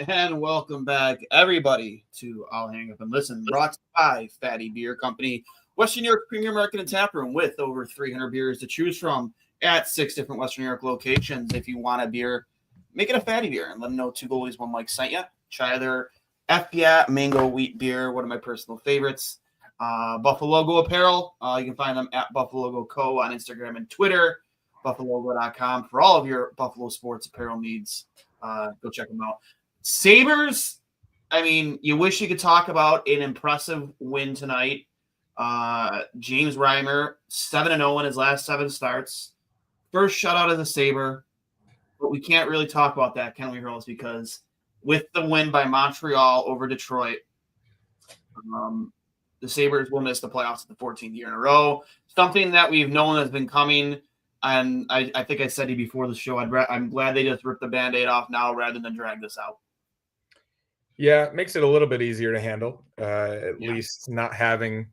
And welcome back, everybody, to I'll Hang Up and Listen, brought to you by Fatty Beer Company, Western New York Premier Market and Tap Room, with over 300 beers to choose from at 6 different Western New York locations. If you want a beer, make it a Fatty Beer and let them know Two Goalies One Mike sent you. Try their FBA Mango Wheat Beer, one of my personal favorites. Buffalo Logo Apparel, you can find them at Buffalo Logo Co. on Instagram and Twitter, buffalogo.com for all of your Buffalo sports apparel needs. Go check them out. Sabres, I mean, you wish you could talk about an impressive win tonight. James Reimer, 7-0 in his last 7 starts. First shutout as a Sabre. But we can't really talk about that, can we, Rose? Because with the win by Montreal over Detroit, the Sabres will miss the playoffs the 14th year in a row. Something that we've known has been coming. And I think I said it before the show. I'm glad they just ripped the Band-Aid off now rather than drag this out. Yeah, it makes it a little bit easier to handle, at least not having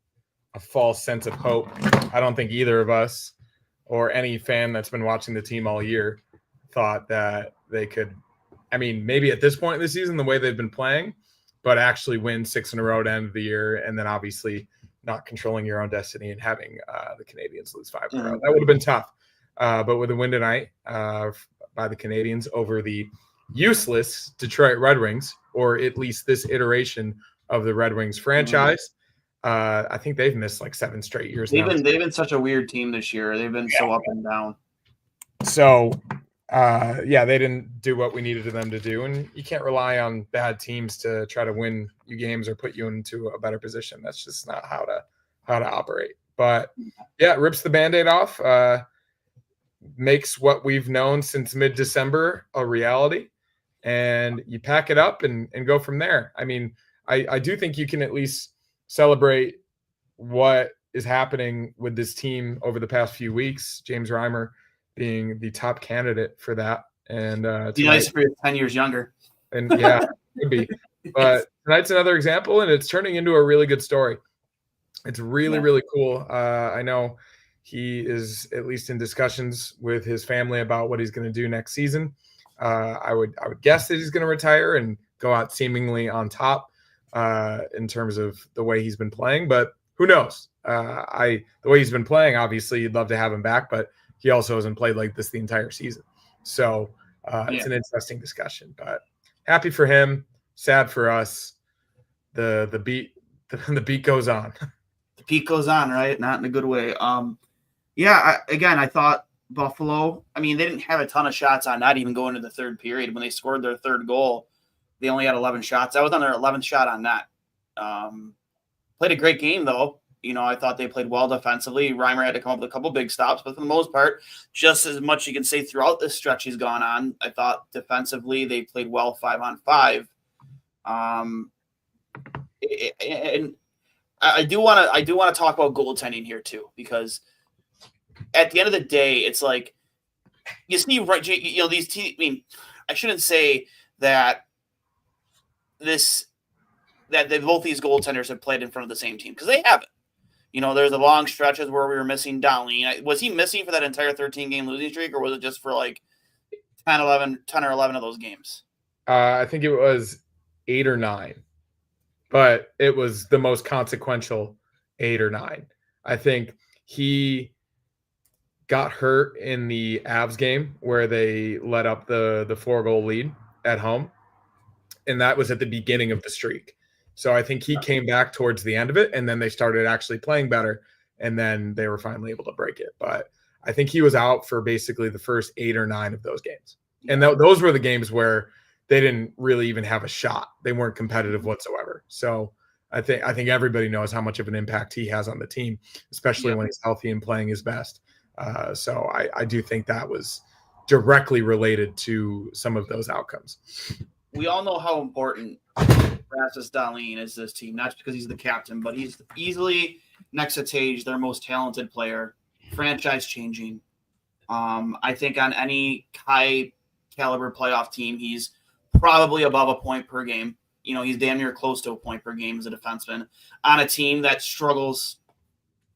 a false sense of hope. I don't think either of us or any fan that's been watching the team all year thought that they could, I mean, maybe at this point in the season, the way they've been playing, but actually win 6 in a row at the end of the year, and then obviously not controlling your own destiny and having the Canadians lose 5 in a row. That would have been tough. But with a win tonight by the Canadians over the useless Detroit Red Wings, or at least this iteration of the Red Wings franchise, I think they've missed like 7 straight years now. They've been such a weird team this year. They've been so up and down. So, they didn't do what we needed them to do, and you can't rely on bad teams to try to win you games or put you into a better position. That's just not how to operate. But yeah, it rips the Band-Aid off. Makes what we've known since mid-December a reality, and you pack it up and go from there. I mean, I do think you can at least celebrate what is happening with this team over the past few weeks. James Reimer being the top candidate for that. And be nice if you're 10 years younger. And yeah, it could be. But tonight's another example, and it's turning into a really good story. It's really, really cool. I know he is at least in discussions with his family about what he's going to do next season. I would guess that he's going to retire and go out seemingly on top in terms of the way he's been playing. But who knows? The way he's been playing, obviously, you'd love to have him back, but he also hasn't played like this the entire season. So it's an interesting discussion. But happy for him, sad for us. The beat goes on. The beat goes on, right? Not in a good way. I thought Buffalo, I mean, they didn't have a ton of shots on net even going into the third period. When they scored their third goal, they only had 11 shots. That was on their 11th shot on net. Played a great game, though. You know, I thought they played well defensively. Reimer had to come up with a couple big stops, but for the most part, just as much you can say throughout this stretch he's gone on, I thought defensively they played well 5-on-5. And I do want to talk about goaltending here too, because at the end of the day, it's like you see, right? You know, these teams. I mean, I shouldn't say that both these goaltenders have played in front of the same team, because they haven't. You know, there's a long stretches where we were missing Dahlin. Was he missing for that entire 13-game losing streak, or was it just for like 10 or 11 of those games? I think it was 8 or 9, but it was the most consequential 8 or 9. I think he got hurt in the Avs game where they let up the 4-goal lead at home, and that was at the beginning of the streak. So I think he came back towards the end of it, and then they started actually playing better, and then they were finally able to break it. But I think he was out for basically the first 8 or 9 of those games. And those were the games where they didn't really even have a shot. They weren't competitive whatsoever. So I think everybody knows how much of an impact he has on the team, especially when he's healthy and playing his best. So I do think that was directly related to some of those outcomes. We all know how important Rasmus Dahlin is this team, not just because he's the captain, but he's easily, next to Tage, their most talented player, franchise-changing. I think on any high-caliber playoff team, he's probably above a point per game. You know, he's damn near close to a point per game as a defenseman on a team that struggles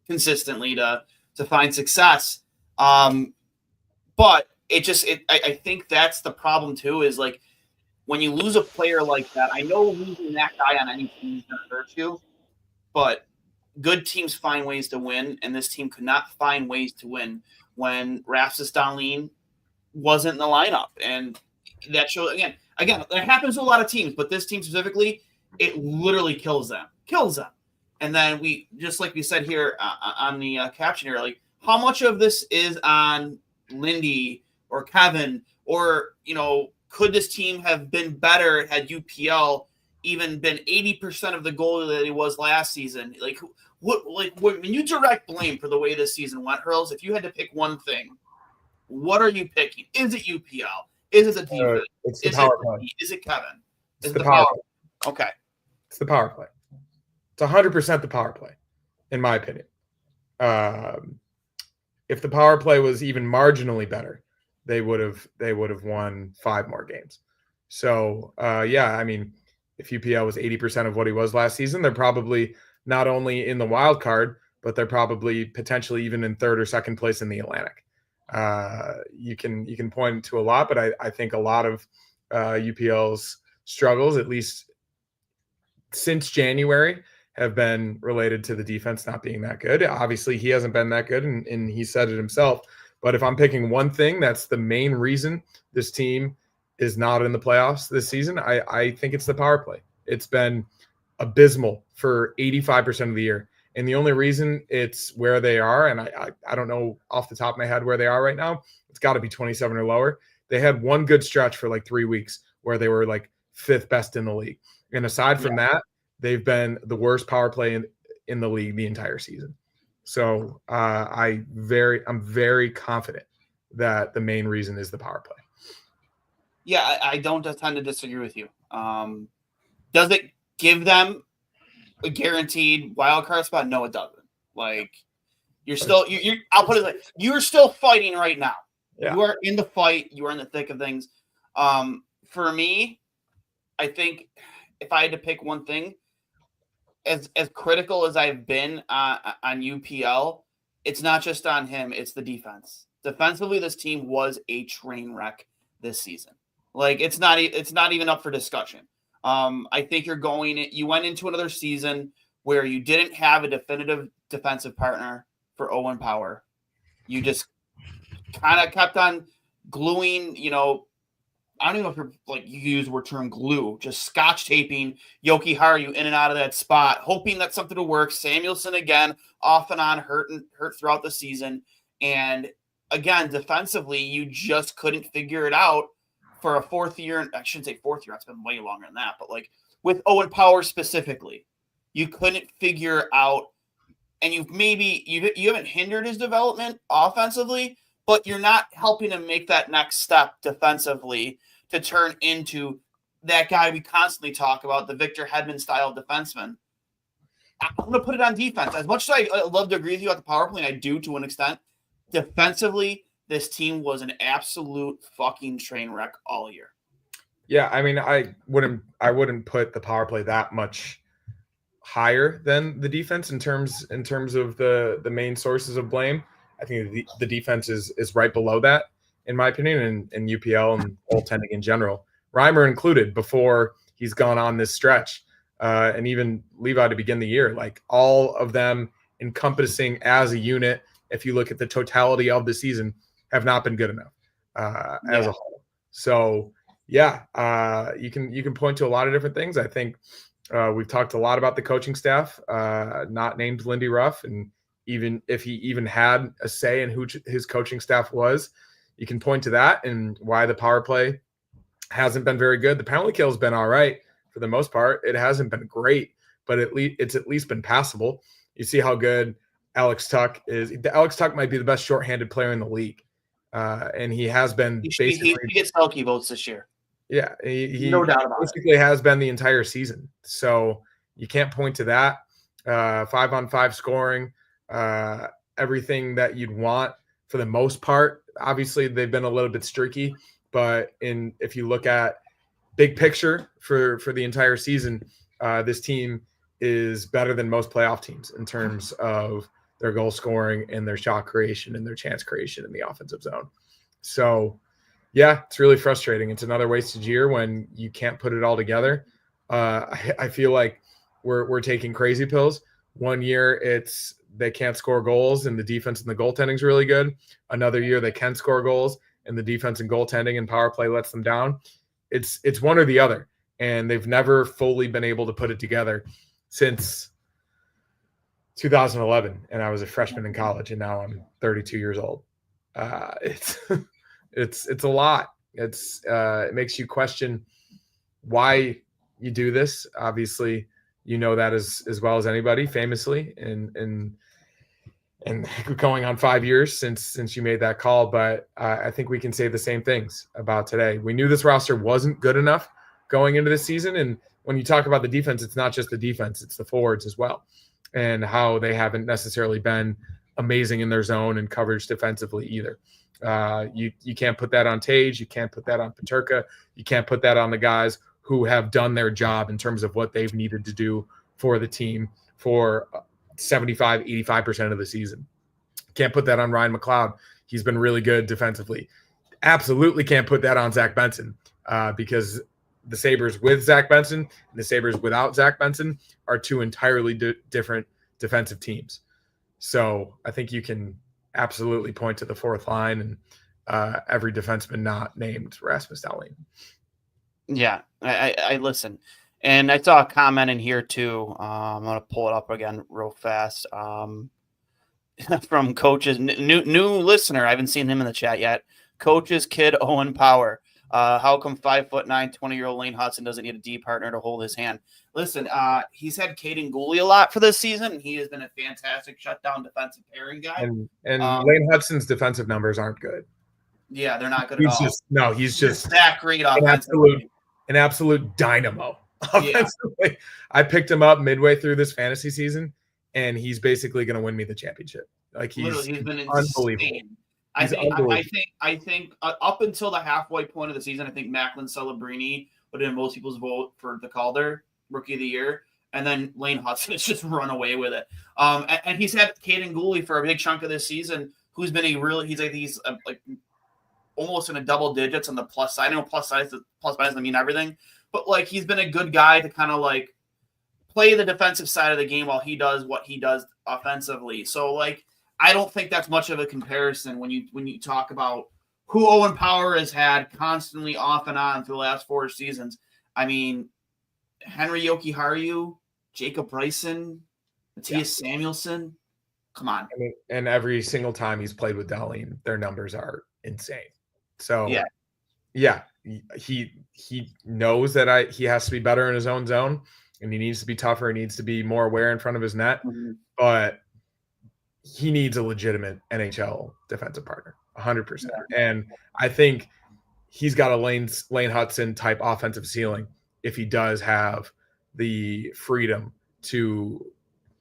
consistently to find success. But I think that's the problem too, is like when you lose a player like that, I know losing that guy on any team is going to hurt you, but good teams find ways to win, and this team could not find ways to win when Rasmus Dahlin wasn't in the lineup. And that shows, again, it happens to a lot of teams, but this team specifically, it literally kills them. And then we, just like we said here on the caption here, like, how much of this is on Lindy or Kevin, or, could this team have been better had UPL even been 80% of the goal that it was last season? Like, when you direct blame for the way this season went, Hurls, if you had to pick one thing, what are you picking? Is it UPL? Is it the defense? It's the power play. Is it Kevin? It's the power play. Okay. It's the power play. It's 100% the power play, in my opinion. If the power play was even marginally better, they would have won 5 more games. So, if UPL was 80% of what he was last season, they're probably not only in the wild card, but they're probably potentially even in 3rd or 2nd place in the Atlantic. You can point to a lot, but I think a lot of UPL's struggles, at least since January, have been related to the defense not being that good. Obviously, he hasn't been that good, and he said it himself. But if I'm picking one thing that's the main reason this team is not in the playoffs this season, I think it's the power play. It's been abysmal for 85% of the year. And the only reason it's where they are, and I don't know off the top of my head where they are right now, it's got to be 27 or lower. They had one good stretch for like 3 weeks where they were like 5th best in the league. And aside from that, they've been the worst power play in the league the entire season. So I'm very confident that the main reason is the power play. Yeah, I don't tend to disagree with you. Does it give them a guaranteed wild card spot? No, it doesn't. Like, you're still I'll put it like, you're still fighting right now. Yeah. You are in the fight. You are in the thick of things. For me, I think if I had to pick one thing, as critical as I've been on UPL, it's not just on him, it's the defense. Defensively, this team was a train wreck this season. Like, it's not even up for discussion. I think you went into another season where you didn't have a definitive defensive partner for Owen Power. You just kind of kept on gluing, I don't even know if you're like, you use the word term glue, just scotch taping Yoki Haru in and out of that spot, hoping that something will work. Samuelson again, off and on, hurt throughout the season. And again, defensively, you just couldn't figure it out for a 4th year. I shouldn't say 4th year, it's been way longer than that. But like with Owen Power specifically, you couldn't figure out, and you haven't hindered his development offensively, but you're not helping him make that next step defensively to turn into that guy we constantly talk about, the Victor Hedman style defenseman. I'm going to put it on defense. As much as I love to agree with you at the power play, and I do to an extent, defensively, this team was an absolute fucking train wreck all year. Yeah, I mean, I wouldn't put the power play that much higher than the defense in terms of the main sources of blame. I think the defense is right below that, in my opinion, and UPL and goaltending in general, Reimer included, before he's gone on this stretch, and even Levi to begin the year. Like, all of them encompassing as a unit, if you look at the totality of the season, have not been good enough as a whole. So you can point to a lot of different things. I think we've talked a lot about the coaching staff, not named Lindy Ruff, and even if he even had a say in who his coaching staff was, you can point to that and why the power play hasn't been very good. The penalty kill has been all right for the most part. It hasn't been great, but it's at least been passable. You see how good Alex Tuch is. Alex Tuch might be the best shorthanded player in the league, and he has been. He gets Selke votes this year. Yeah, he no doubt about basically has been the entire season. So you can't point to that. 5-on-5 scoring, everything that you'd want for the most part. Obviously, they've been a little bit streaky, but if you look at big picture for the entire season, this team is better than most playoff teams in terms of their goal scoring and their shot creation and their chance creation in the offensive zone. So Yeah, it's really frustrating. It's another wasted year when you can't put it all together. I feel like we're taking crazy pills. One year it's they can't score goals and the defense and the goaltending is really good. Another year they can score goals and the defense and goaltending and power play lets them down. It's one or the other, and they've never fully been able to put it together since 2011. And I was a freshman in college, and now I'm 32 years old. It's it's a lot. It makes you question why you do this. Obviously, you know that as well as anybody, famously, and going on 5 years since you made that call. But I think we can say the same things about today. We knew this roster wasn't good enough going into this season, and when you talk about the defense, it's not just the defense; it's the forwards as well, and how they haven't necessarily been amazing in their zone and coverage defensively either. You can't put that on Tage. You can't put that on Peterka. You can't put that on the guys who have done their job in terms of what they've needed to do for the team for 75, 85% of the season. Can't put that on Ryan McLeod. He's been really good defensively. Absolutely can't put that on Zach Benson because the Sabres with Zach Benson and the Sabres without Zach Benson are two entirely different defensive teams. So I think you can absolutely point to the fourth line and every defenseman not named Rasmus Dahlin. Yeah, I listen. And I saw a comment in here too. I'm going to pull it up again real fast. From Coach's new listener. I haven't seen him in the chat yet. Coach's kid, Owen Power. How come 5'9", 20-year-old Lane Hudson doesn't need a D partner to hold his hand? Listen, he's had Caden Gooley a lot for this season. He has been a fantastic shutdown defensive pairing guy. And Lane Hudson's defensive numbers aren't good. Yeah, they're not good at all. He's just that great offensively. An absolute dynamo offensively. Yeah. I picked him up midway through this fantasy season, and he's basically going to win me the championship. Like he's been unbelievable. I think up until the halfway point of the season, I think Macklin Celebrini would have been most people's vote for the Calder Rookie of the Year, and then Lane Hudson has just run away with it. And he's had Caden Gooley for a big chunk of this season, who's been he's almost in a double digits on the plus side. I know plus minus doesn't mean everything, but like he's been a good guy to kind of like play the defensive side of the game while he does what he does offensively. So like I don't think that's much of a comparison when you talk about who Owen Power has had constantly off and on through the last 4 seasons. I mean, Henry Jokiharju, Jacob Bryson, Matthias Samuelsson. Come on. I mean, and every single time he's played with Dahlin, their numbers are insane. So he knows that he has to be better in his own zone, and he needs to be tougher. He needs to be more aware in front of his net. Mm-hmm. But he needs a legitimate NHL defensive partner, 100%. Yeah. And I think he's got a Lane Hudson type offensive ceiling if he does have the freedom to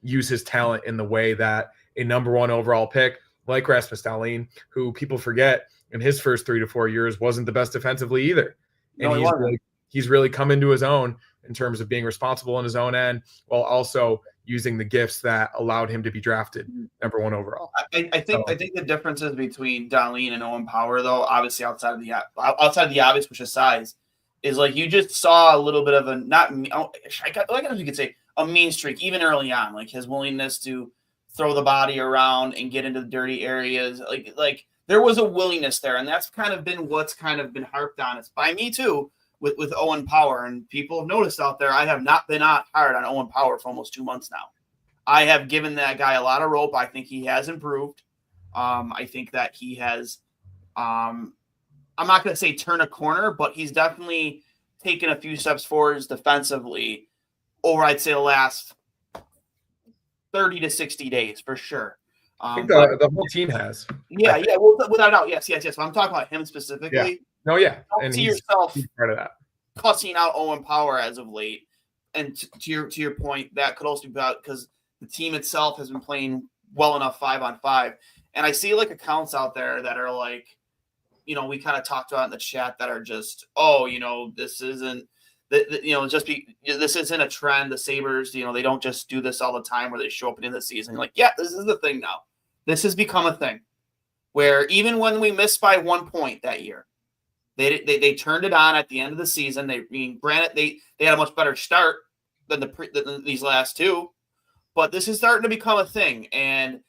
use his talent in the way that a number 1 overall pick like Rasmus Dahlin, who people forget in his first 3 to 4 years wasn't the best defensively either. And he's really come into his own in terms of being responsible in his own end while also using the gifts that allowed him to be drafted number 1 overall. I think the differences between Dahlin and Owen Power, though, obviously outside of the obvious, which is size, is like you just saw a little bit of a I guess you could say a mean streak even early on, like his willingness to throw the body around and get into the dirty areas, like there was a willingness there, and that's kind of been what's kind of been harped on. It's by me too. With Owen Power, and people have noticed out there, I have not been hard on Owen Power for almost 2 months now. I have given that guy a lot of rope. I think he has improved. I think that he has, I'm not going to say turn a corner, but he's definitely taken a few steps forwards defensively over, I'd say, the last 30 to 60 days for sure. I think the whole team has. Yeah, well, without a doubt, yes. So I'm talking about him specifically. Yeah. No, yeah. And see yourself part of that. Cussing out Owen Power as of late. And to your point, that could also be about because the team itself has been playing well enough 5-on-5. And I see like accounts out there that are like, we kind of talked about in the chat that are just, this isn't this isn't a trend. The Sabres, they don't just do this all the time where they show up at the end of the season. You're like, yeah, this is the thing now. This has become a thing where even when we missed by 1 point that year, They turned it on at the end of the season. Granted, they had a much better start than than these last two, but this is starting to become a thing. And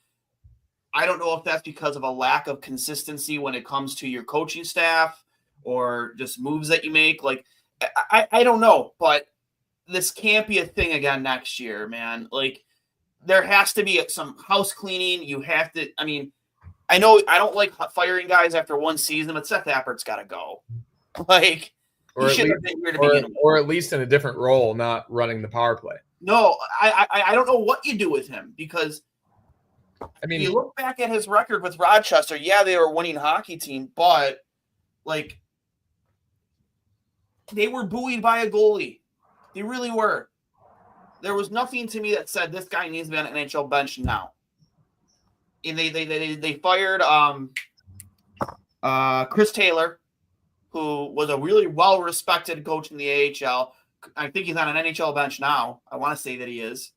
I don't know if that's because of a lack of consistency when it comes to your coaching staff or just moves that you make. Like, I don't know, but this can't be a thing again next year, man. Like, there has to be some house cleaning. You have to, I mean, I know I don't like firing guys after one season, but Seth Appert's got to go. Like, or he should have been here to begin with. Or at least in a different role, not running the power play. No, I don't know what you do with him, because I mean, if you look back at his record with Rochester, yeah, they were a winning hockey team, but like, they were buoyed by a goalie. They really were. There was nothing to me that said this guy needs to be on an NHL bench now. And they fired Chris Taylor, who was a really well-respected coach in the AHL. I think he's on an NHL bench now. I want to say that he is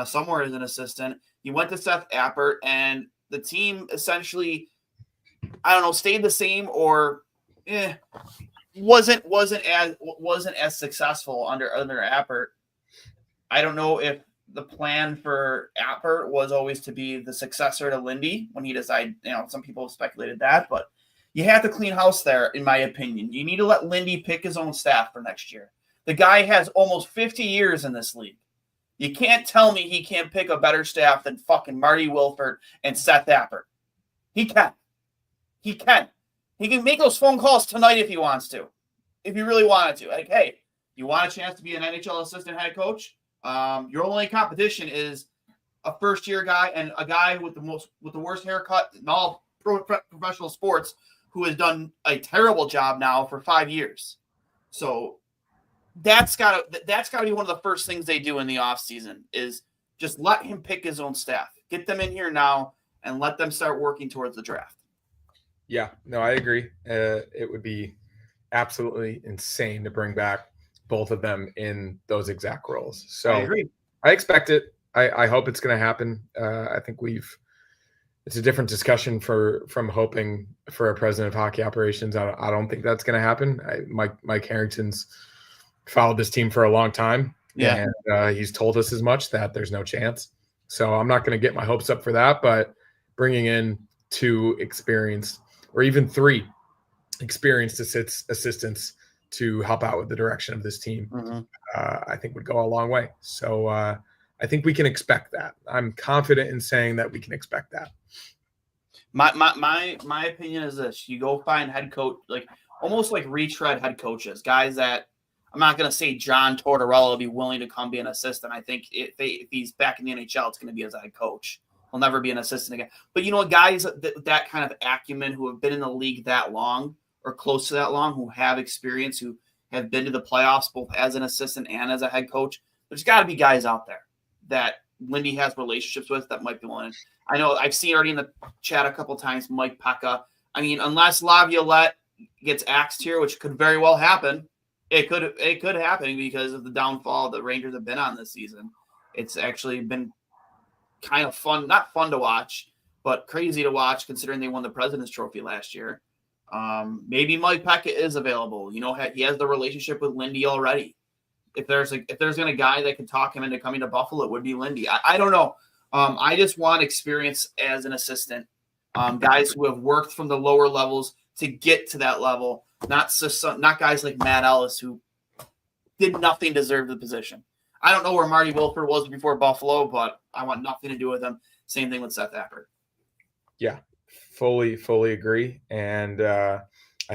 somewhere as an assistant. He went to Seth Appert, and the team essentially, I don't know, stayed the same or wasn't as successful under Appert. I don't know if the plan for Appert was always to be the successor to Lindy when he decided, some people have speculated that, but you have to clean house there, in my opinion. You need to let Lindy pick his own staff for next year. The guy has almost 50 years in this league. You can't tell me he can't pick a better staff than fucking Marty Wilford and Seth Appert. He can. He can. He can make those phone calls tonight if he wants to. If he really wanted to. Like, hey, you want a chance to be an NHL assistant head coach? Your only competition is a first-year guy and a guy with the worst haircut in all professional sports, who has done a terrible job now for 5 years. So that's got to be one of the first things they do in the offseason, is just let him pick his own staff. Get them in here now and let them start working towards the draft. Yeah, no, I agree. It would be absolutely insane to bring back both of them in those exact roles. So I agree. I expect it. I hope it's going to happen. I think it's a different discussion from hoping for a president of hockey operations. I don't think that's going to happen. Mike Harrington's followed this team for a long time. Yeah. And he's told us as much, that there's no chance. So I'm not going to get my hopes up for that, but bringing in 2 experienced, or even 3 experienced assistants to help out with the direction of this team, I think would go a long way. So I think we can expect that. I'm confident in saying that we can expect that. My opinion is this: you go find head coach, like almost like retread head coaches, guys that, I'm not going to say John Tortorella will be willing to come be an assistant. I think if he's back in the NHL, it's going to be as a head coach. He'll never be an assistant again. But guys that kind of acumen, who have been in the league that long or close to that long, who have experience, who have been to the playoffs both as an assistant and as a head coach, there's got to be guys out there that Lindy has relationships with that might be willing. I know I've seen already in the chat a couple times, Mike Pekka. I mean, unless Laviolette gets axed here, which could very well happen, it could happen because of the downfall the Rangers have been on this season. It's actually been kind of fun, not fun to watch, but crazy to watch considering they won the President's Trophy last year. Maybe Mike Pekka is available. He has the relationship with Lindy already. If there's a guy that can talk him into coming to Buffalo, it would be Lindy. I don't know. I just want experience as an assistant. Guys who have worked from the lower levels to get to that level, not guys like Matt Ellis, who did nothing to deserve the position. I don't know where Marty Wilford was before Buffalo, but I want nothing to do with him. Same thing with Seth Appert. Yeah, fully agree. And I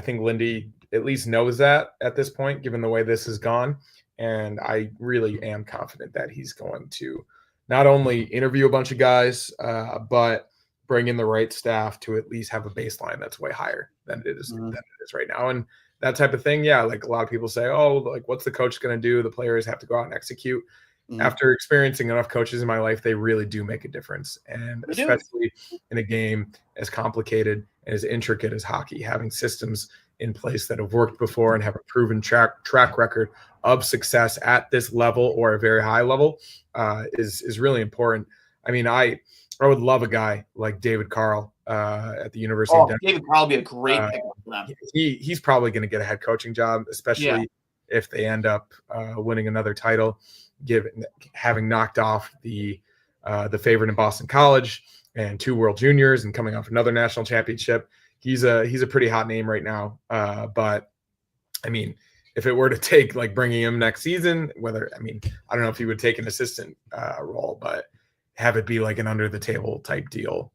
think Lindy at least knows that at this point, given the way this has gone. And I really am confident that he's going to not only interview a bunch of guys, but bring in the right staff to at least have a baseline that's way higher than it is right now. And that type of thing, yeah, like a lot of people say, oh, like what's the coach going to do? The players have to go out and execute. After experiencing enough coaches in my life, they really do make a difference. And especially in a game as complicated and as intricate as hockey, having systems in place that have worked before and have a proven track record of success at this level or a very high level is really important. I mean, I I would love a guy like David Carl at the University of Denver. David Carl would be a great pick for them. He's probably going to get a head coaching job, especially if they end up winning another title, having knocked off the favorite in Boston College and 2 World Juniors and coming off another national championship. He's a pretty hot name right now. But I mean, if it were to take like bringing him next season, I don't know if he would take an assistant role, but have it be like an under the table type deal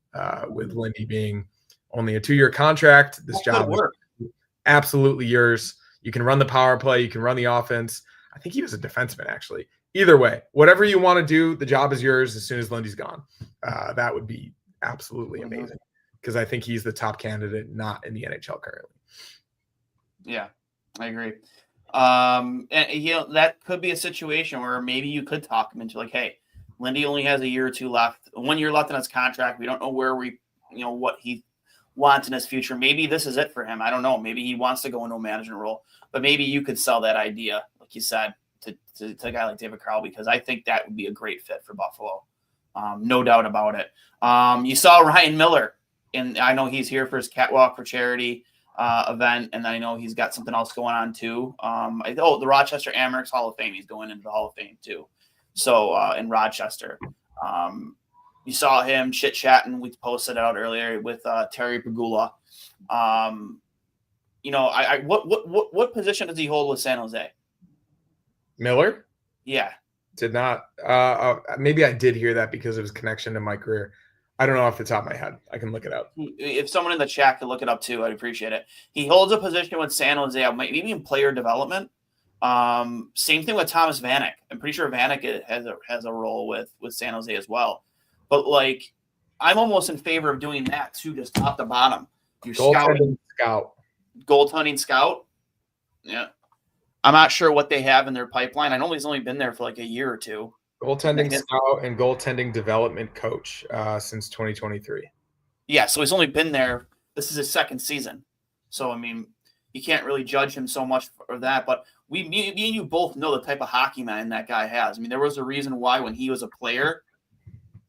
with Lindy being only a 2-year contract. This job is absolutely yours. You can run the power play. You can run the offense. I think he was a defenseman, actually. Either way, whatever you want to do, the job is yours as soon as Lindy's gone. That would be absolutely amazing because I think he's the top candidate, not in the NHL currently. Yeah, I agree. And that could be a situation where maybe you could talk him into like, hey, Lindy only has a year or two left, 1 year left in his contract. We don't know what he wants in his future. Maybe this is it for him. I don't know. Maybe he wants to go into a management role, but maybe you could sell that idea, like you said, to a guy like David Carl, because I think that would be a great fit for Buffalo. No doubt about it. You saw Ryan Miller, and I know he's here for his Catwalk for Charity event, and I know he's got something else going on too. The Rochester Amerks Hall of Fame. He's going into the Hall of Fame too. So in Rochester, you saw him chit-chatting. We posted out earlier with Terry Pagula. What position does he hold with San Jose? Miller? Yeah. Did not. Maybe I did hear that because of his connection to my career. I don't know off the top of my head. I can look it up. If someone in the chat could look it up too, I'd appreciate it. He holds a position with San Jose, maybe in player development. Same thing with Thomas Vanek. I'm pretty sure Vanek has a role with San Jose as well. But like, I'm almost in favor of doing that too, just top to bottom. You're goaltending scout. Goaltending scout. Yeah. I'm not sure what they have in their pipeline. I know he's only been there for like a year or two. Goaltending scout and goaltending development coach since 2023. Yeah, so he's only been there. This is his second season. So, I mean, you can't really judge him so much for that. But me and you both know the type of hockey man that guy has. I mean, there was a reason why when he was a player,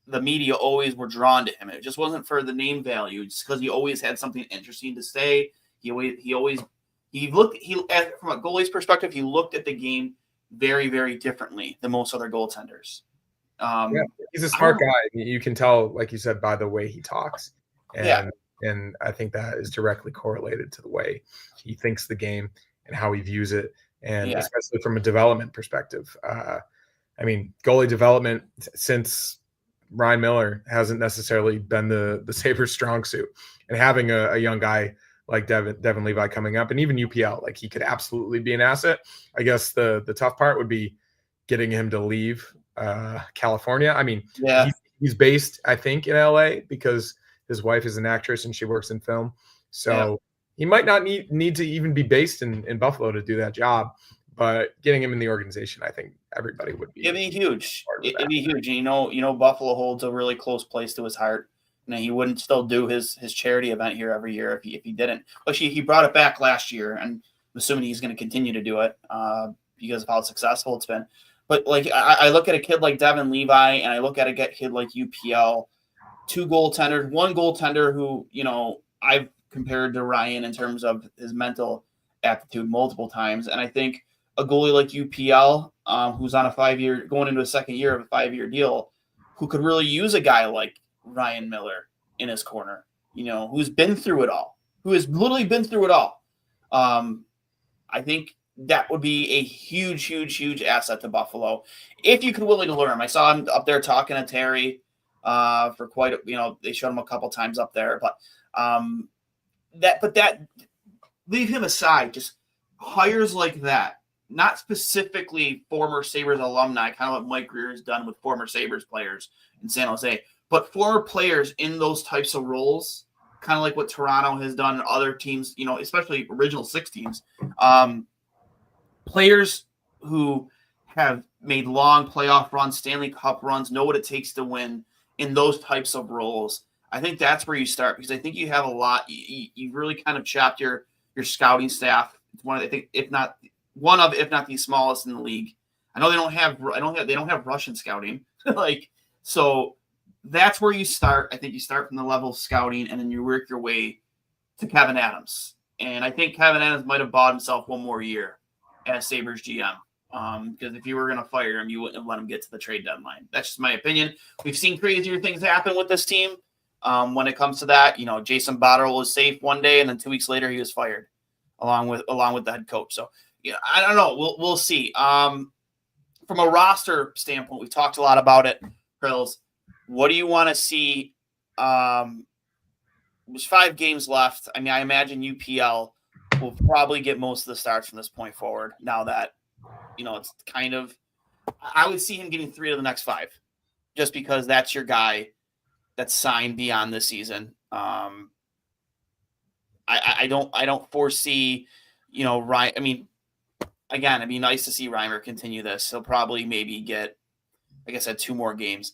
the media always were drawn to him. It just wasn't for the name value. Just because he always had something interesting to say. He looked from a goalie's perspective, he looked at the game very, very differently than most other goaltenders. He's a smart guy. You can tell, like you said, by the way he talks. And I think that is directly correlated to the way he thinks the game and how he views it. And especially from a development perspective. Goalie development since Ryan Miller hasn't necessarily been the Sabres' strong suit. And having a young guy like Devin Levi coming up, and even UPL, like he could absolutely be an asset. I guess the tough part would be getting him to leave California. I mean, he's based, I think, in LA because his wife is an actress and she works in film. So he might not need to even be based in Buffalo to do that job. But getting him in the organization, I think everybody would be. It'd be huge. It'd be huge. You know, Buffalo holds a really close place to his heart. He wouldn't still do his charity event here every year if he didn't. But he brought it back last year, and I'm assuming he's going to continue to do it because of how successful it's been. But like I look at a kid like Devin Levi, and I look at a kid like UPL, 2 goaltenders, 1 goaltender who I've compared to Ryan in terms of his mental aptitude multiple times, and I think a goalie like UPL, who's on a 5-year, going into a second year of a 5-year deal, who could really use a guy like Ryan Miller in his corner, who's been through it all, who has literally been through it all. I think that would be a huge, huge, huge asset to Buffalo if you could willing to learn. I saw him up there talking to Terry for quite they showed him a couple times up there, but leave him aside. Just hires like that, not specifically former Sabres alumni, kind of what Mike Greer has done with former Sabres players in San Jose. But former players in those types of roles, kind of like what Toronto has done, other teams, especially original 6 teams, players who have made long playoff runs, Stanley Cup runs, know what it takes to win in those types of roles. I think that's where you start, because I think you have a lot. You really kind of chopped your scouting staff. It's one of, I think, if not the smallest in the league. I know they don't have Russian scouting, so. that's where you start. I think you start from the level of scouting, and then you work your way to Kevin Adams. And I think Kevin Adams might have bought himself one more year as Sabres GM. Because if you were going to fire him, you wouldn't have let him get to the trade deadline. That's just my opinion. We've seen crazier things happen with this team. When it comes to that, Jason Botterill was safe one day, and then 2 weeks later he was fired, along with the head coach. So I don't know. We'll see. From a roster standpoint, we've talked a lot about it. Prills, what do you want to see? There's 5 games left. I mean, I imagine UPL will probably get most of the starts from this point forward. Now that it's kind of, I would see him getting 3 of the next 5, just because that's your guy that's signed beyond this season. I don't foresee, Ryan. I mean, again, it'd be nice to see Reimer continue this. He'll probably maybe get, like I said, 2 more games.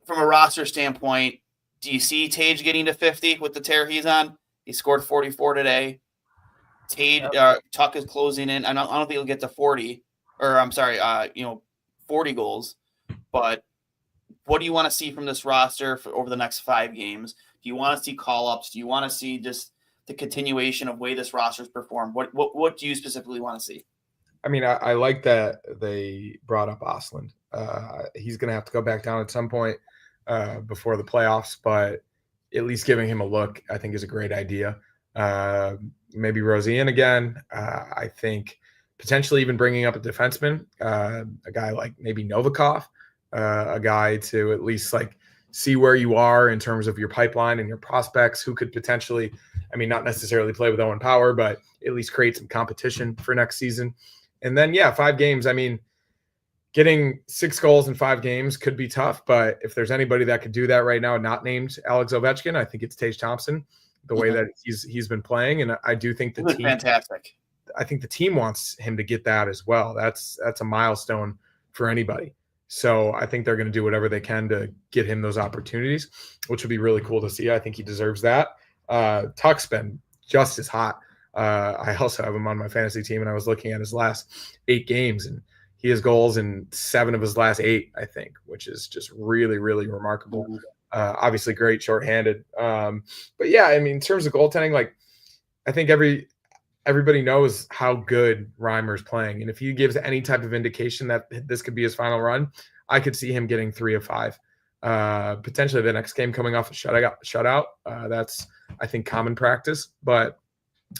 From a roster standpoint, do you see Tage getting to 50 with the tear he's on? He scored 44 today. Tuck is closing in. I don't think he'll get to 40, or I'm sorry, 40 goals. But what do you want to see from this roster for over the next 5 games? Do you want to see call-ups? Do you want to see just the continuation of way this roster's performed? What do you specifically want to see? I mean, I like that they brought up Ostlund. He's going to have to go back down at some point before the playoffs, but at least giving him a look, I think, is a great idea. Maybe Rosian again. I think potentially even bringing up a defenseman, a guy like maybe Novikov, a guy to at least see where you are in terms of your pipeline and your prospects, who could potentially, not necessarily play with Owen Power, but at least create some competition for next season. And then, 5 games. Getting 6 goals in 5 games could be tough, but if there's anybody that could do that right now, not named Alex Ovechkin, I think it's Tage Thompson, the way that he's been playing. And I do think the team, fantastic. I think the team wants him to get that as well. That's a milestone for anybody. So I think they're going to do whatever they can to get him those opportunities, which would be really cool to see. I think he deserves that. Tuck's been just as hot. I also have him on my fantasy team, and I was looking at his last 8 games, and he has goals in 7 of his last 8, I think, which is just really, really remarkable. Obviously great shorthanded. But in terms of goaltending, I think everybody knows how good Reimer's playing. And if he gives any type of indication that this could be his final run, I could see him getting 3 of 5. Potentially the next game coming off a shutout. That's, I think, common practice. But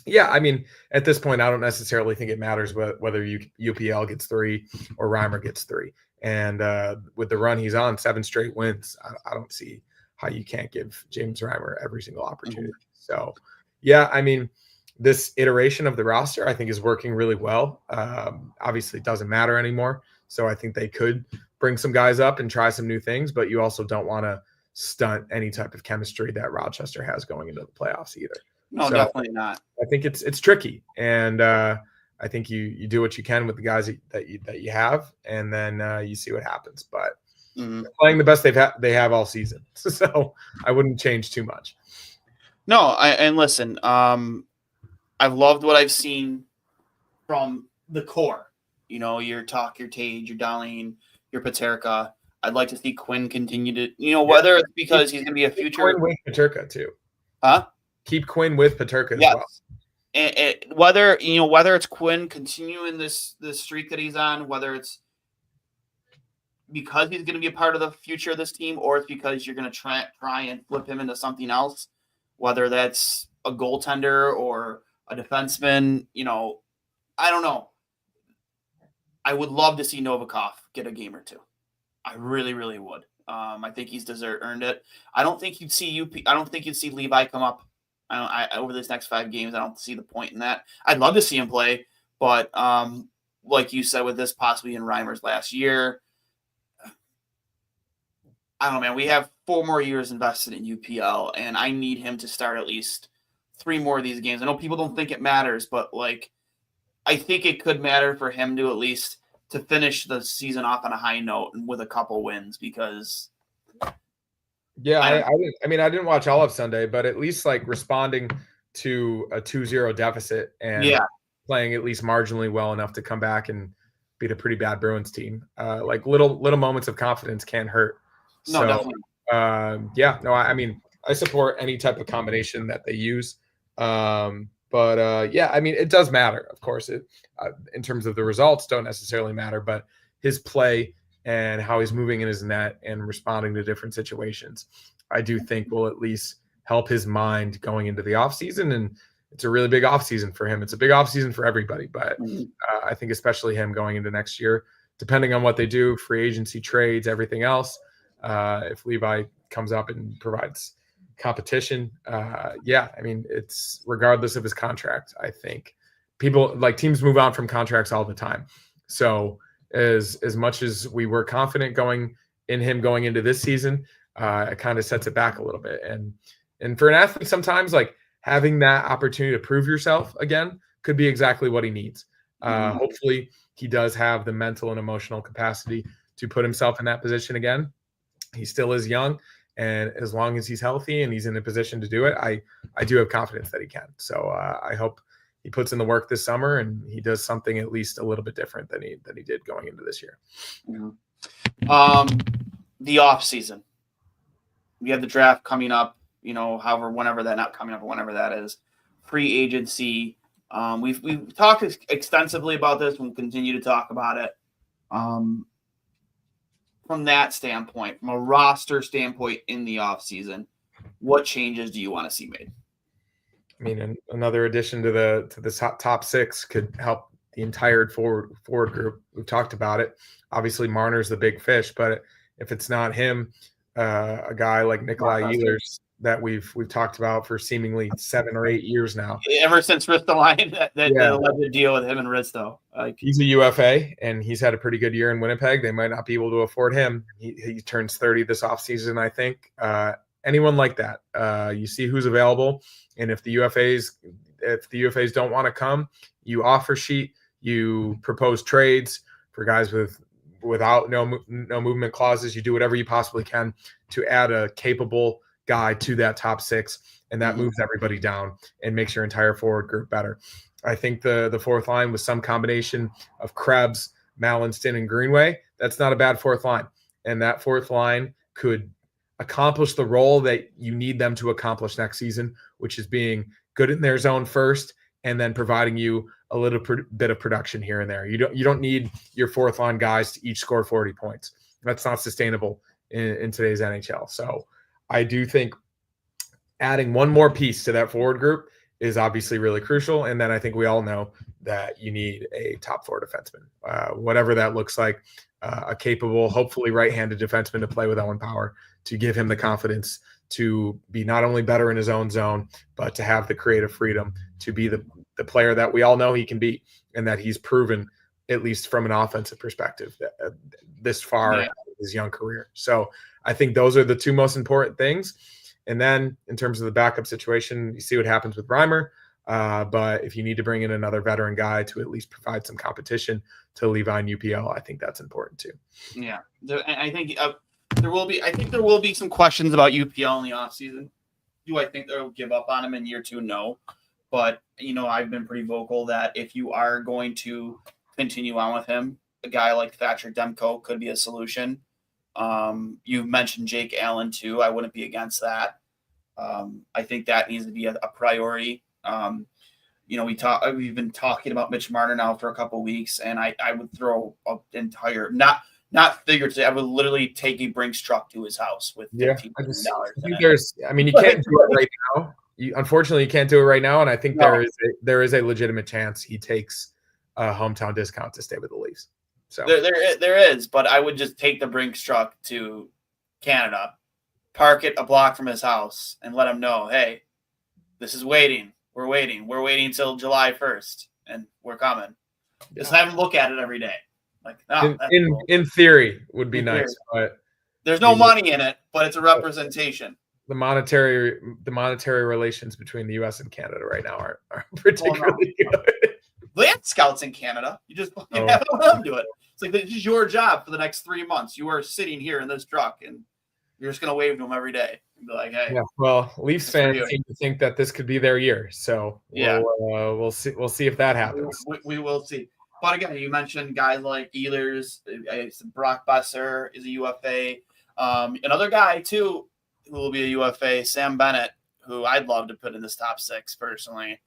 at this point, I don't necessarily think it matters whether UPL gets 3 or Reimer gets 3. And with the run he's on, 7 straight wins, I don't see how you can't give James Reimer every single opportunity. So, this iteration of the roster, I think, is working really well. Obviously, it doesn't matter anymore. So I think they could bring some guys up and try some new things, but you also don't want to stunt any type of chemistry that Rochester has going into the playoffs either. No, definitely not. I think it's tricky, and I think you do what you can with the guys that you have, and then you see what happens. But they're playing the best they have all season, so I wouldn't change too much. No, and listen, I've loved what I've seen from the core. Your Tuck, your Tage, your Dahlin, your Peterka. I'd like to see Quinn continue to, whether it's because he's going to be a future. Quinn with Peterka too. Huh? Keep Quinn with Peterka as well. And whether it's Quinn continuing this streak that he's on, whether it's because he's going to be a part of the future of this team, or it's because you're going to try and flip him into something else, whether that's a goaltender or a defenseman, I don't know. I would love to see Novikov get a game or 2. I really, really would. I think he's earned it. I don't think you'd see Levi come up. Over this next 5 games, I don't see the point in that. I'd love to see him play, but like you said, with this possibly in Reimer's last year, I don't know, man. We have 4 more years invested in UPL, and I need him to start at least 3 more of these games. I know people don't think it matters, but I think it could matter for him to at least to finish the season off on a high note and with a couple wins, because I didn't watch all of Sunday, but at least responding to a 2-0 deficit and playing at least marginally well enough to come back and beat a pretty bad Bruins team. Little moments of confidence can't hurt No, definitely. I mean, I support any type of combination that they use. Yeah, I mean, it does matter, of course. It in terms of the results don't necessarily matter, but his play and how he's moving in his net and responding to different situations, I do think will at least help his mind going into the offseason. And it's a really big offseason for him. It's a big offseason for everybody, but I think especially him going into next year, depending on what they do, free agency, trades, everything else. If Levi comes up and provides competition, I mean, it's regardless of his contract. I think people like teams move on from contracts all the time. So as much as we were confident going into this season, it kind of sets it back a little bit. And for an athlete, sometimes like having that opportunity to prove yourself again could be exactly what he needs. Hopefully he does have the mental and emotional capacity to put himself in that position again. He still is young, and as long as he's healthy and he's in a position to do it, I do have confidence that he can. So I hope he puts in the work this summer and he does something at least a little bit different than he did going into this year. The off season, we have the draft coming up. Whenever that is, free agency. We've talked extensively about this, and we'll continue to talk about it. From that standpoint, from a roster standpoint in the offseason, what changes do you want to see made? I mean, another addition to the top six could help the entire forward group. We've talked about it. Obviously, Marner's the big fish, but if it's not him, a guy like Nikolai Ehlers that we've talked about for seemingly 7 or 8 years now. Ever since Ristolainen, that alleged deal with him and Risto. He's a UFA, and he's had a pretty good year in Winnipeg. They might not be able to afford him. He turns 30 this offseason, I think. Anyone like that, you see who's available, and if the UFAs don't want to come, you offer sheet, you propose trades for guys without no movement clauses. You do whatever you possibly can to add a capable guy to that top six, and that moves everybody down and makes your entire forward group better. I think the fourth line with some combination of Krebs, Mallinston, and Greenway, that's not a bad fourth line. And that fourth line could accomplish the role that you need them to accomplish next season, which is being good in their zone first and then providing you a little bit of production here and there. You don't need your fourth line guys to each score 40 points. That's not sustainable in today's NHL. So I do think adding one more piece to that forward group is obviously really crucial. And then I think we all know that you need a top four defenseman, whatever that looks like, a capable, hopefully right-handed defenseman to play with Owen Power, to give him the confidence to be not only better in his own zone, but to have the creative freedom to be the player that we all know he can be, and that he's proven, at least from an offensive perspective, this far in his young career. So I think those are the two most important things. And then in terms of the backup situation, you see what happens with Reimer. But if you need to bring in another veteran guy to at least provide some competition to Levi and UPL, I think that's important too. Yeah, I think there will be some questions about UPL in the offseason. Do I think they'll give up on him in year 2? No. But, I've been pretty vocal that if you are going to continue on with him, a guy like Thatcher Demko could be a solution. You've mentioned Jake Allen too. I wouldn't be against that. I think that needs to be a priority. We've been talking about Mitch Marner now for a couple of weeks, and I would throw an entire not figuratively. I would literally take a Brinks truck to his house with $15 million. You can't do it right now. Unfortunately, you can't do it right now, and I think there is a legitimate chance he takes a hometown discount to stay with the Leafs. So there is, but I would just take the Brinks truck to Canada, park it a block from his house, and let him know, hey, this is waiting. We're waiting. We're waiting until July 1st, and we're coming. Just have him look at it every day. In theory, would be nice, but there's no money in it. But it's a representation. The monetary relations between the U.S. and Canada right now are particularly good. They have scouts in Canada. You just have them do it. It's like, this is your job for the next 3 months. You are sitting here in this truck, and you're just going to wave to them every day and be like, hey. Yeah, well, Leafs fans seem to think that this could be their year. So we'll see. We'll see if that happens. We will see. But again, you mentioned guys like Ehlers, Brock Besser is a UFA. Another guy, too, who will be a UFA, Sam Bennett, who I'd love to put in this top 6 personally.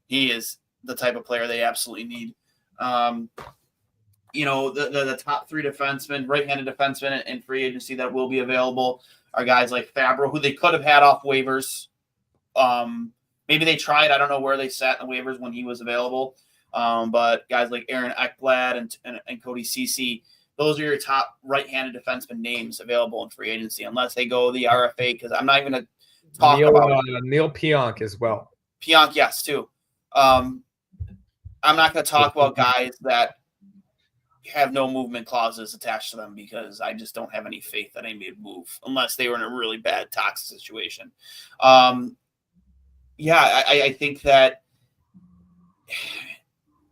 He is the type of player they absolutely need. The top 3 defensemen, right-handed defensemen in free agency that will be available are guys like Fabro, who they could have had off waivers. Maybe they tried. I don't know where they sat in the waivers when he was available. But guys like Aaron Ekblad and Cody Ceci, those are your top right-handed defenseman names available in free agency, unless they go the RFA, because I'm not even going to talk about Neil Pionk as well. Pionk, yes, too. I'm not going to talk about guys that have no movement clauses attached to them, because I just don't have any faith that anybody would move unless they were in a really bad toxic situation. I think that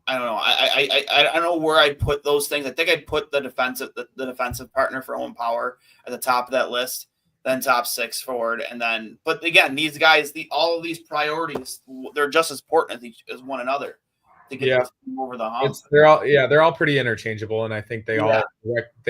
I don't know. I don't know where I'd put those things. I think I'd put the defensive partner for Owen Power at the top of that list, then top 6 forward, and then. But again, these guys, all of these priorities, they're just as important as one another to get this team over the hump. They're all pretty interchangeable, and I think they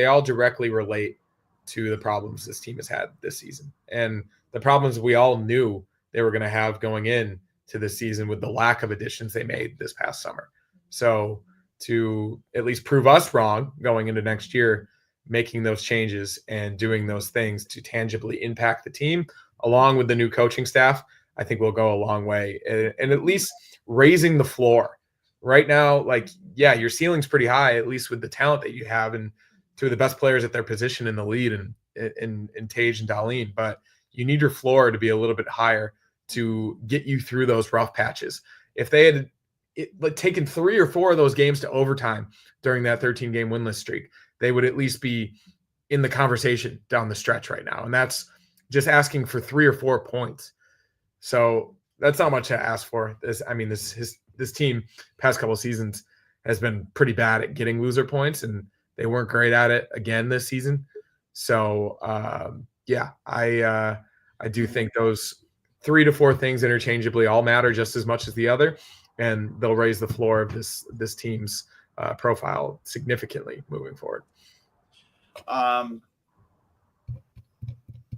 all directly relate to the problems this team has had this season, and the problems we all knew they were going to have going in to this season with the lack of additions they made this past summer. So to at least prove us wrong going into next year, making those changes and doing those things to tangibly impact the team, along with the new coaching staff, I think will go a long way. And at least raising the floor. Right now, your ceiling's pretty high, at least with the talent that you have, and 2 of the best players at their position in the lead, in Tage and Dahlin. But you need your floor to be a little bit higher to get you through those rough patches. If they had taken 3 or 4 of those games to overtime during that 13-game winless streak, they would at least be in the conversation down the stretch right now. And that's just asking for 3 or 4 points. So that's not much to ask for. This team past couple of seasons has been pretty bad at getting loser points, and they weren't great at it again this season. So I do think those 3 to 4 things interchangeably all matter just as much as the other, and they'll raise the floor of this team's profile significantly moving forward.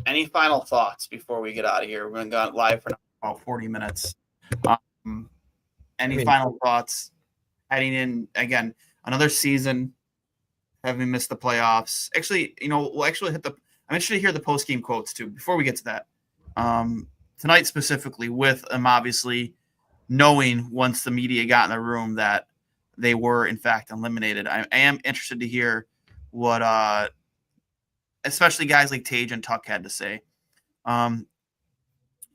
Any final thoughts before we get out of here? We're going to go live for about 40 minutes. Final thoughts heading in, again, another season, having missed the playoffs? Actually, we'll actually I'm interested to hear the post-game quotes too before we get to that. Tonight specifically, with obviously knowing once the media got in the room that they were in fact eliminated. I am interested to hear what especially guys like Tage and Tuck had to say.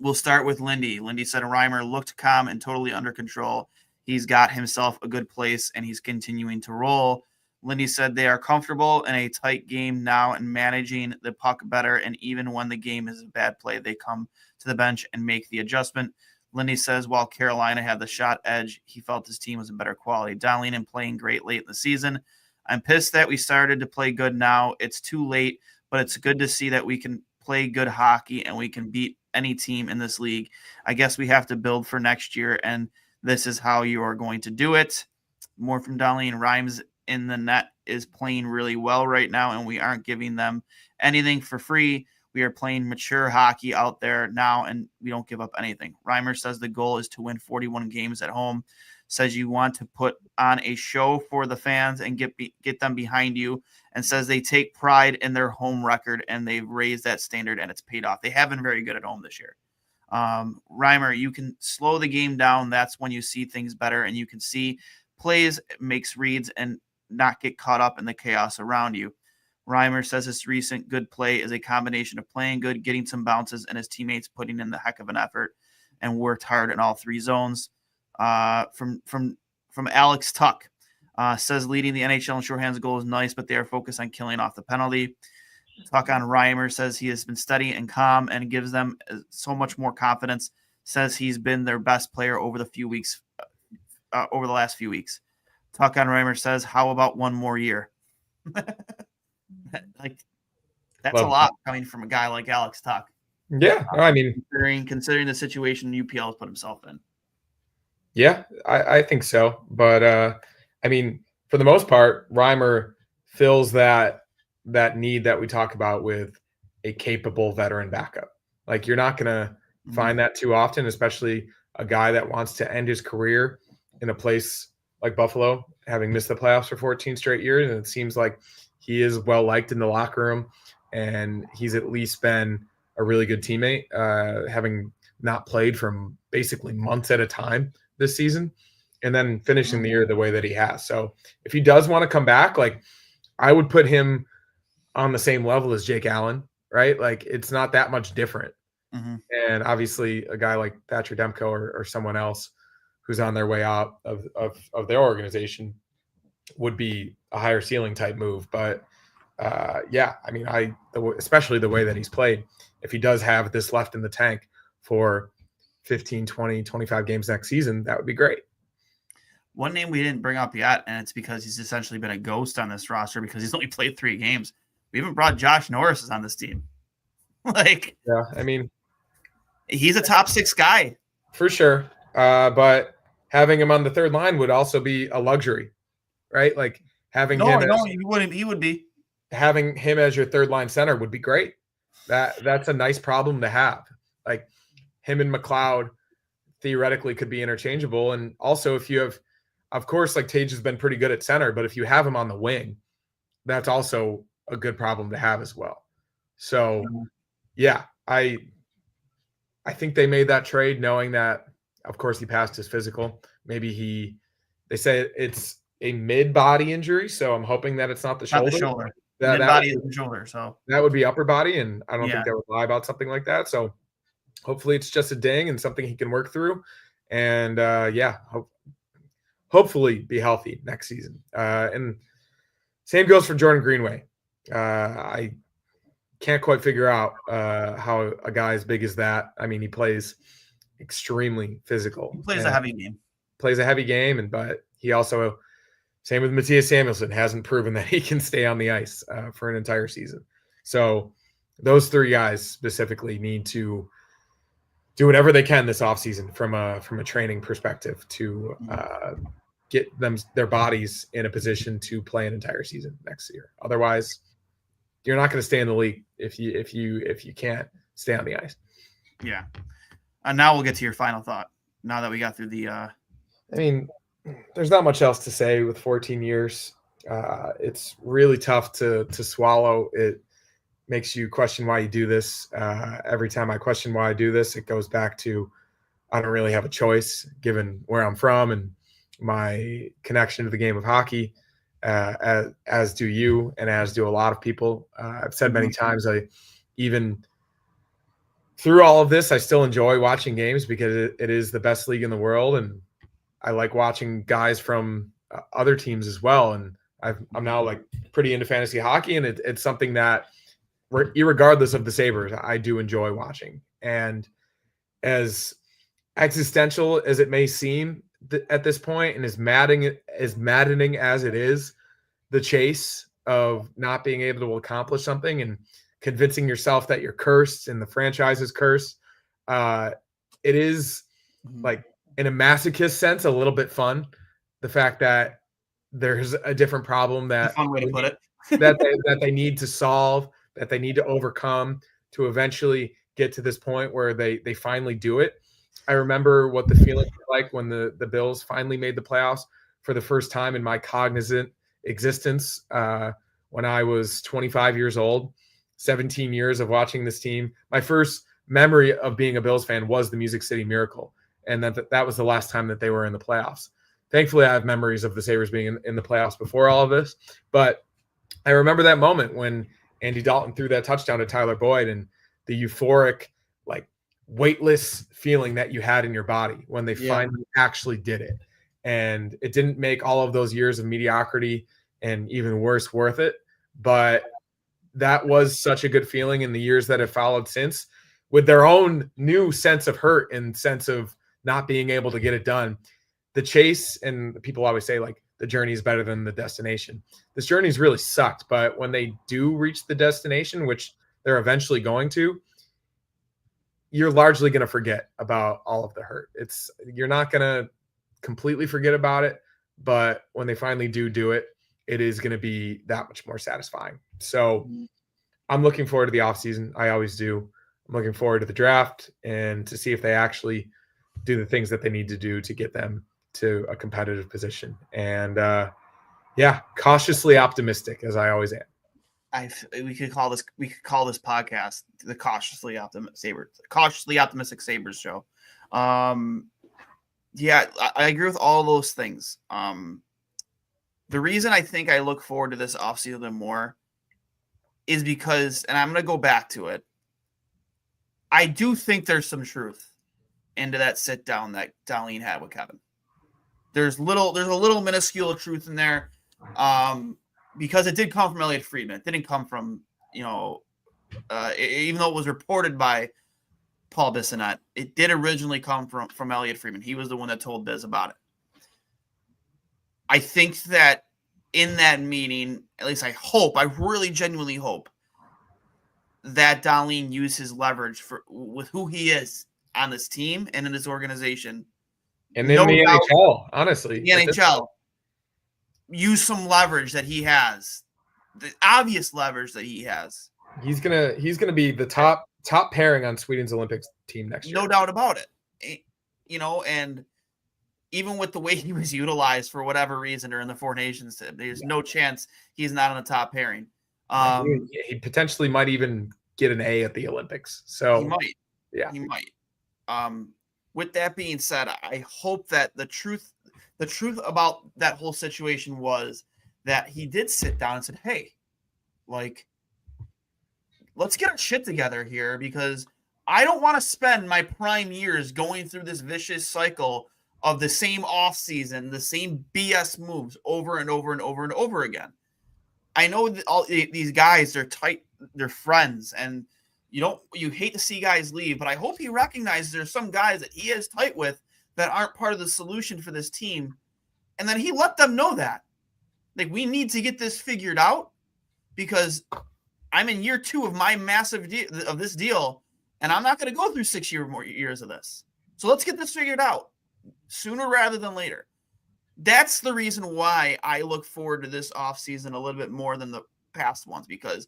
We'll start with Lindy. Lindy said Reimer looked calm and totally under control. He's got himself a good place, and he's continuing to roll. Lindy said they are comfortable in a tight game now and managing the puck better, and even when the game is a bad play, they come to the bench and make the adjustment. Lindy says while Carolina had the shot edge, he felt his team was in better quality. Dahlin and playing great late in the season. I'm pissed that we started to play good now. It's too late, but it's good to see that we can play good hockey and we can beat any team in this league. I guess we have to build for next year, and this is how you are going to do it. More from Dahlin. Rhymes in the net is playing really well right now, and we aren't giving them anything for free. We are playing mature hockey out there now, and we don't give up anything. Reimer says the goal is to win 41 games at home. Says you want to put on a show for the fans and get them behind you, and says they take pride in their home record, and they've raised that standard, and it's paid off. They have been very good at home this year. Reimer, you can slow the game down. That's when you see things better, and you can see plays, makes reads, and not get caught up in the chaos around you. Reimer says his recent good play is a combination of playing good, getting some bounces, and his teammates putting in the heck of an effort and worked hard in all 3 zones. From Alex Tuck, says leading the NHL in shorthands goal is nice, but they are focused on killing off the penalty. Tuck on Reimer says he has been steady and calm and gives them so much more confidence. Says he's been their best player over the last few weeks. Tuck on Reimer says, how about one more year? That's a lot coming from a guy like Alex Tuck. Yeah, considering the situation UPL has put himself in. Yeah, I think so. But for the most part, Reimer fills that need that we talk about with a capable veteran backup. Like, you're not going to find that too often, especially a guy that wants to end his career in a place like Buffalo, having missed the playoffs for 14 straight years. And it seems like he is well liked in the locker room, and he's at least been a really good teammate, having not played from basically months at a time this season, and then finishing the year the way that he has. So if he does want to come back, like, I would put him on the same level as Jake Allen, right? Like, it's not that much different. And obviously a guy like Thatcher Demko or someone else who's on their way out of their organization would be a higher ceiling type move. But yeah, I mean, especially the way that he's played, if he does have this left in the tank for 15, 20, 25 games next season, that would be great. One name we didn't bring up yet, and it's because he's essentially been a ghost on this roster because he's only played 3 games. We haven't brought Josh Norris on this team. Like, yeah, I mean, he's a top 6 guy. For sure. But having him on the third line would also be a luxury, right? Like, having he would be. Having him as your third line center would be great. That's a nice problem to have. Like, him and McLeod theoretically could be interchangeable. And also, if you have, of course, like, Tage has been pretty good at center, but if you have him on the wing, that's also a good problem to have as well. So yeah, I think they made that trade knowing that, of course, he passed his physical. Maybe they say it's a mid-body injury, so I'm hoping that it's not the shoulder. Not the shoulder. Mid-body is the shoulder, so. That would be upper body, and I don't think they would lie about something like that. So hopefully it's just a ding and something he can work through. And, hopefully be healthy next season. And same goes for Jordan Greenway. I can't quite figure out how a guy as big as that. I mean, he plays extremely physical. He plays a heavy game. But he also, same with Matthias Samuelsson, hasn't proven that he can stay on the ice for an entire season. So those 3 guys specifically need to do whatever they can this offseason from a training perspective to get their bodies in a position to play an entire season next year. Otherwise, you're not going to stay in the league if you can't stay on the ice. Yeah. And now we'll get to your final thought. Now that we got through the I mean, there's not much else to say with 14 years. It's really tough to swallow. It makes you question why you do this. Every time I question why I do this, it goes back to I don't really have a choice given where I'm from and my connection to the game of hockey, as do you and as do a lot of people. I've said many times, even through all of this, I still enjoy watching games because it is the best league in the world. And I like watching guys from other teams as well. And I'm now like pretty into fantasy hockey, and it's something that, irregardless of the Sabres, I do enjoy watching. And as existential as it may seem at this point, and as maddening as it is, the chase of not being able to accomplish something and convincing yourself that you're cursed and the franchise is cursed, it is, like, in a masochist sense, a little bit fun. The fact that there's a different problem that, fun way to put it. that they need to solve, that they need to overcome to eventually get to this point where they finally do it. I remember what the feeling was like when the Bills finally made the playoffs for the first time in my cognizant existence, when I was 25 years old, 17 years of watching this team. My first memory of being a Bills fan was the Music City Miracle, and that was the last time that they were in the playoffs. Thankfully, I have memories of the Sabres being in the playoffs before all of this, but I remember that moment when Andy Dalton threw that touchdown to Tyler Boyd and the euphoric, like, weightless feeling that you had in your body when they finally actually did it. And it didn't make all of those years of mediocrity and even worse worth it. But that was such a good feeling in the years that have followed since, with their own new sense of hurt and sense of not being able to get it done. The chase, and people always say, like, the journey is better than the destination. This journey's really sucked, but when they do reach the destination, which they're eventually going to, you're largely going to forget about all of the hurt. You're not going to completely forget about it, but when they finally do it, it is going to be that much more satisfying. So I'm looking forward to the offseason. I always do. I'm looking forward to the draft and to see if they actually do the things that they need to do to get them to a competitive position. And cautiously optimistic, as I always am. We could call this podcast the cautiously optimistic Sabres show. I agree with all those things. The reason I think I look forward to this offseason more is because, and I'm going to go back to it, I do think there's some truth into that sit down that Dahlin had with Kevin. There's a little minuscule truth in there, because it did come from Elliot Friedman. It didn't come from, even though it was reported by Paul Bissonnette, it did originally come from Elliot Friedman. He was the one that told Biz about it. I think that in that meeting, at least I really genuinely hope that Dahlin used his leverage with who he is on this team and in this organization. And in the NHL, honestly. The NHL. Use some leverage that he has. The obvious leverage that he has. He's gonna be the top pairing on Sweden's Olympics team next year. No doubt about it. And even with the way he was utilized for whatever reason during the Four Nations, there's no chance he's not on the top pairing. He potentially might even get an A at the Olympics. So he might. Yeah. He might. With that being said, I hope that the truth about that whole situation was that he did sit down and said, hey, let's get our shit together here, because I don't want to spend my prime years going through this vicious cycle of the same offseason, the same BS moves over and over and over and over again. I know that all these guys, they're tight, they're friends, and you hate to see guys leave, but I hope he recognizes there's some guys that he is tight with that aren't part of the solution for this team. And then he let them know that. We need to get this figured out, because I'm in year 2 of my massive of this deal, and I'm not going to go through 6 more years of this. So let's get this figured out sooner rather than later. That's the reason why I look forward to this offseason a little bit more than the past ones, because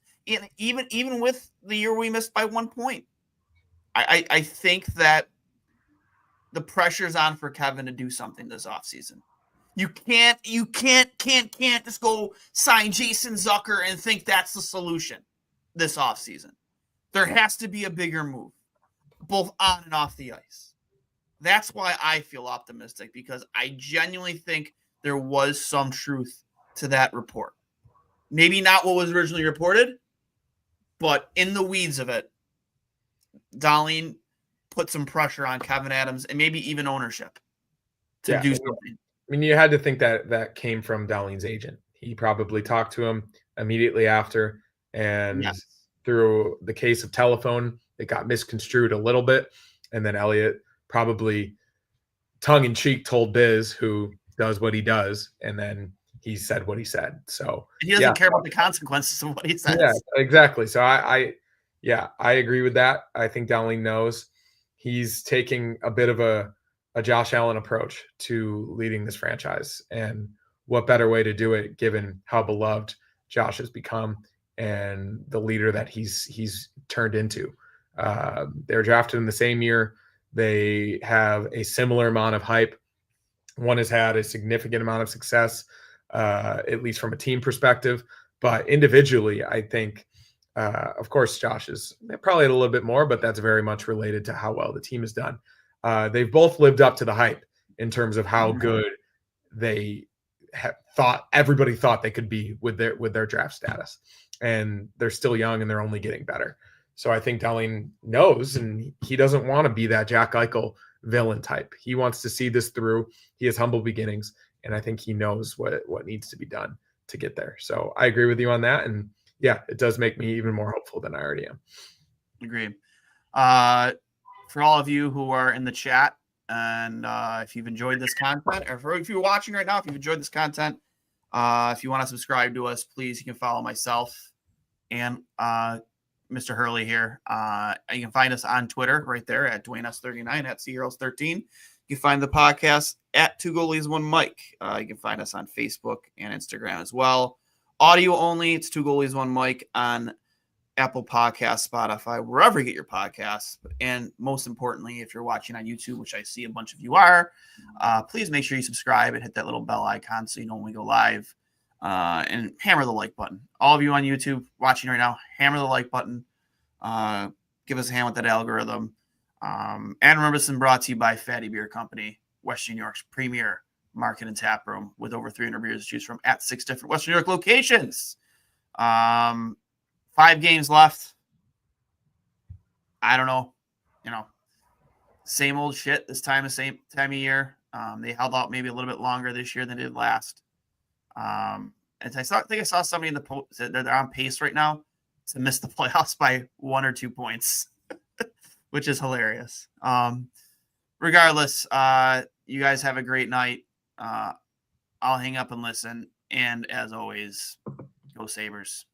even with the year we missed by 1 point, I think that the pressure's on for Kevin to do something this offseason. You can't just go sign Jason Zucker and think that's the solution this offseason. There has to be a bigger move, both on and off the ice. That's why I feel optimistic, because I genuinely think there was some truth to that report. Maybe not what was originally reported, but in the weeds of it, Dahlin put some pressure on Kevin Adams and maybe even ownership to do something. I mean, you had to think that came from Dahlin's agent. He probably talked to him immediately after, and through the case of telephone, it got misconstrued a little bit, and then Elliot probably tongue-in-cheek told Biz, who does what he does, and then he said what he said. So he doesn't care about the consequences of what he says. Yeah, exactly. So I agree with that. I think Dahlin knows he's taking a bit of a Josh Allen approach to leading this franchise, and what better way to do it given how beloved Josh has become and the leader that he's turned into. They're drafted in the same year. They have a similar amount of hype. One has had a significant amount of success, at least from a team perspective. But individually, I think, of course, Josh is probably a little bit more, but that's very much related to how well the team has done. They've both lived up to the hype in terms of how good they everybody thought they could be with their draft status. And they're still young and they're only getting better. So I think Dahlin knows, and he doesn't want to be that Jack Eichel villain type. He wants to see this through. He has humble beginnings, and I think he knows what needs to be done to get there. So I agree with you on that. And yeah, it does make me even more hopeful than I already am. Agreed. For all of you who are in the chat, and if you've enjoyed this content, or if you're watching right now, if you've enjoyed this content, if you want to subscribe to us, please, you can follow myself and Mr. Hurley here. You can find us on Twitter right there at DwayneS39, at CHeroes13. You can find the podcast at 2 Goalies 1 Mike. You can find us on Facebook and Instagram as well. Audio only, it's 2 Goalies 1 Mike on Apple Podcasts, Spotify, wherever you get your podcasts. And most importantly, if you're watching on YouTube, which I see a bunch of you are, please make sure you subscribe and hit that little bell icon so you know when we go live. And hammer the like button. All of you on YouTube watching right now, hammer the like button. Give us a hand with that algorithm. And remember, this is brought to you by Fatty Beer Company, Western New York's premier market and tap room with over 300 beers to choose from at 6 different Western New York locations. 5 games left. I don't know. Same old shit this time of year. They held out maybe a little bit longer this year than they did last. And I think I saw somebody in the post that they're on pace right now to miss the playoffs by 1 or 2 points, which is hilarious. Regardless, you guys have a great night. I'll hang up and listen. And as always, go Sabres.